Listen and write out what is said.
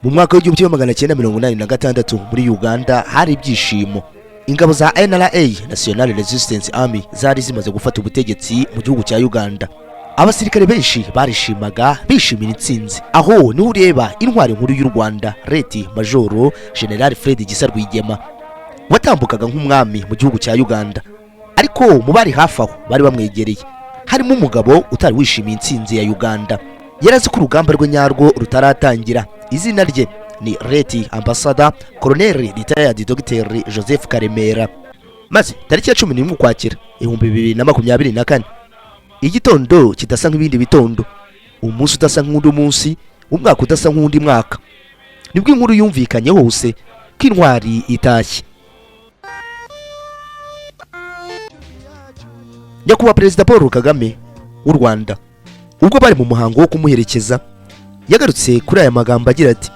Mu mwaka w'1986 muri Uganda hari ibyishimo. Ingabo za NRA National Resistance Army zari zimaze gufata ubutegetsi mu gihugu cya Uganda. Abasirikare benshi barishimaga bishimira intsinzi. Aho ni ureba intwari nkuru y'u Rwanda Leti Majoro General Fred Gisa Rwigema watambukaga nk'umwami mu gihugu cya Uganda. Ariko mu bari hafi aho bari bamwegereye harimo umugabo utari wishimiye intsinzi ya Uganda. Yarazi ko urugamba rwe nyarwo rutaratangira. Izina rye ni Leti Ambassador Colonel Retired Dr. Joseph Karemera. Maze tariki ya 11 Ukwakira 2024 igitondo kidasa nk'ibindi bitondo, umunsi udasa nk'undi munsi, umwaka udasa nk'undi mwaka, nibwo inkuru yumvikanye hose ko intwari itashye. Nyakubahwa Perezida Paul Kagame w'u Rwanda ubwo bari mu muhango wo kumuherekeza yagarutse kuri aya magambo agira ati: